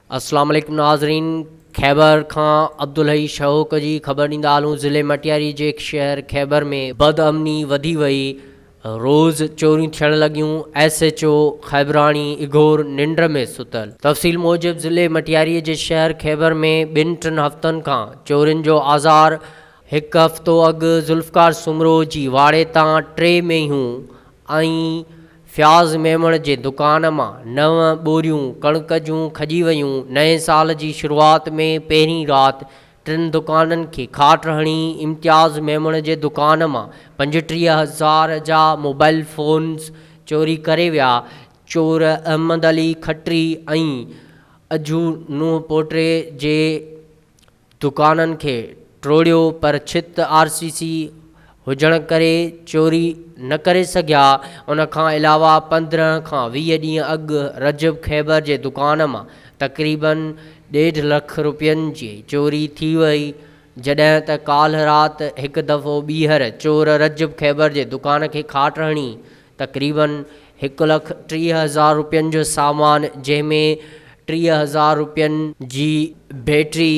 अस्सलाम वालेकुम नाज़रीन, खैबर खां अब्दुल हई शौक़ जी ख़बर ॾींदा हलूं। ज़िले मटियारी जे शहर खैबर में बदअमनी वधी वई, रोज़ चोरियूं थियण लॻियूं। SHO खैबराणी इगोर निंड में सुतल। तफ़सील मूजिब ज़िले मटियारी जे शहर खैबर में 2-3 हफ़्तनि खां चोरियुनि जो आज़ार। हिकु हफ़्तो अॻु ज़ुल्फ़कार सुमरो जी वाड़े तां 3 मेंहियूं ऐं फ़याज़ मेमण जे दुकान मां 9 बोरियूं कणिक जूं खॼी वयूं। नए साल जी शुरूआत में पहिरीं राति 3 दुकाननि खे खाट हणी इम्तियाज़ मेमण जे दुकान मां 35,000 जा मोबाइल फ़ोन्स चोरी करे विया। चोर अहमद अली खत्री ऐं अजू नूह पोटे जे दुकाननि खे टोड़ियो, पर छित RCC हुजण करे चोरी न करे सघिया। उन खां अलावा 15 खां 20 ॾींहं अॻु रजब खैबर जे दुकान मां तक़रीबन 1.5 लख रुपयनि जी चोरी थी वई, जॾहिं त काल्ह राति हिकु दफ़ो ॿीहर चोर रजब खैबर जे दुकान खे खाट हणी तक़रीबन 1,30,000 रुपयनि जो सामान, जंहिंमें 30,000 रुपयनि जी बैटरी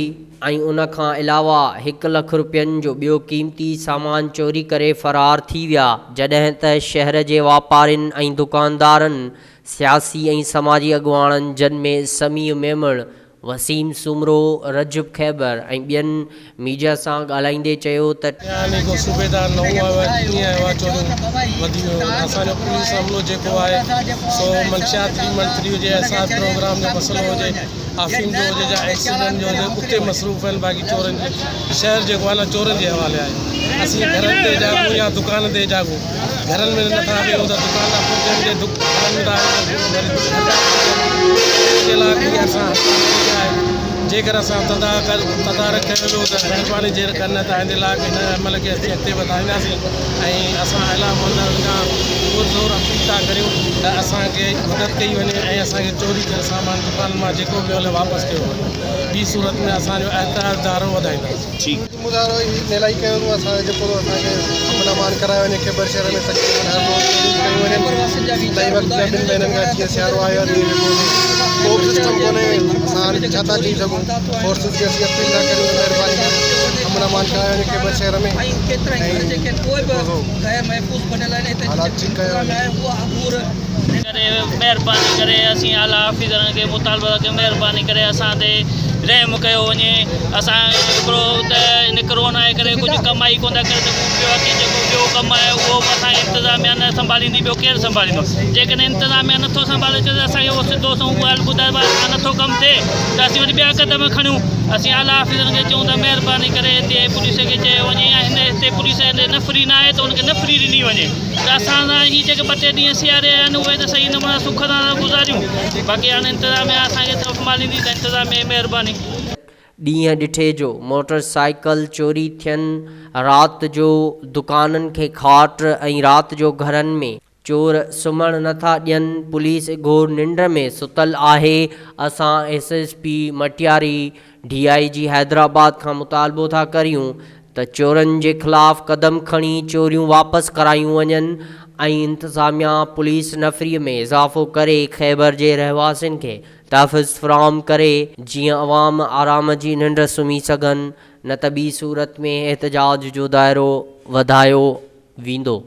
ऐं उन खां अलावा 1 लख रुपयनि जो ॿियो क़ीमती सामान चोरी करे फ़रार थी विया। जॾहिं त शहर जे वापारियुनि ऐं दुकानदारनि, सियासी ऐं समाजी अॻुवाणनि जिन में समी मेमण, वसीम सुमरो रजब खैबर ऐं ॿियनि मीडिया सां ॻाल्हाईंदे चयो त सूबेदार न असांजो पुलिस अमलो जेको आहे सो मंशियाती मंत्री हुजे, असां प्रोग्राम जो मसइलो हुजे, आफीम जो हुजे या एक्सीडेंट जो हुजे, उते मसरूफ़ आहिनि। बाक़ी चोरनि जे शहर जेको आहे न चोरनि जे हवाले आहे। असीं घरनि ते जागूं या दुकान ते जागूं, घरनि में नथा वेहूं त दुकान असां जेकर असां तदारक कयो त महिरबानी जे करना त आइंदे लाइ हिन अमल खे असीं अॻिते वधाईंदासीं। ऐं असां इलामंदनि खां ज़ोर अपील था करियूं त असांखे मदद कई वञे ऐं असांखे चोरी थियल सामान दुकान मां जेको बि हले वापसि कयो वञे। ॿी सूरत में असांजो एहतियात दारो वधाईंदासीं। मुदारो इलाही कयूं असांखे जेको असांखे अमन कराए वञे खैबर शहर में तकलीफ़ सियारो आयो को बि सिस्टम कोन्हे। असां छा था चई सघूं, फोर्सिस खे असीं अपील था करियूं महिरबानी करे अमन कराए वञे खैबर शहर में। महिरबानी करे असीं आला ऑफिसरनि खे मुतालबा कयूं, महिरबानी करे असां ते रहम कयो वञे। असां हिकिड़ो त इन कोरोना जे करे कुझु कमाई कोन था करे सघूं पियो कि जेको ॿियो कमु आहे उहो बि असांखे इंतिज़ामिया न संभालींदी, ॿियो केरु संभालींदो। जेकॾहिं इंतिज़ामिया नथो संभाले त असांखे उहो सिधो ॻाल्हि ॿुधाए असां नथो कमु थिए त असीं वरी ॿिया क़दम खणूं। असीं आला ऑफिसरनि खे चऊं त महिरबानी करे हिते पुलिस खे चयो वञे, ऐं हिते पुलिस नफ़री न आहे त हुनखे नफ़री ॾिनी वञे त असां हीअ जेके 2-3 ॾींहं सियारे आहिनि उहे त सही नमूना सुख सां गुज़ारियूं। बाक़ी हाणे इंतिज़ामिया असांखे संभालींदी त इंतिज़ामिया महिरबानी। ॾींहं ॾिठे जो मोटरसाइकिल चोरी थियनि, राति जो दुकाननि खे खाट ऐं राति जो घरनि में चोर सुम्हणु नथा ॾियनि। पुलिस घोर निंड में सुतल आहे। असां SSP मटियारी DIG हैदराबाद खां मुतालबो था करियूं त चोरनि जे ख़िलाफ़ क़दम खणी चोरियूं वापसि करायूं वञनि ऐं इंतिज़ामिया पुलिस नफ़रीअ में इज़ाफ़ो करे खैबर जे रहवासियुनि खे तहफ़्फ़ुज़ फ़राहम करे, जीअं अवाम आराम जी निंड सुम्ही सघनि। न त ॿी सूरत में एहतजाज जो दाइरो वधायो वेंदो।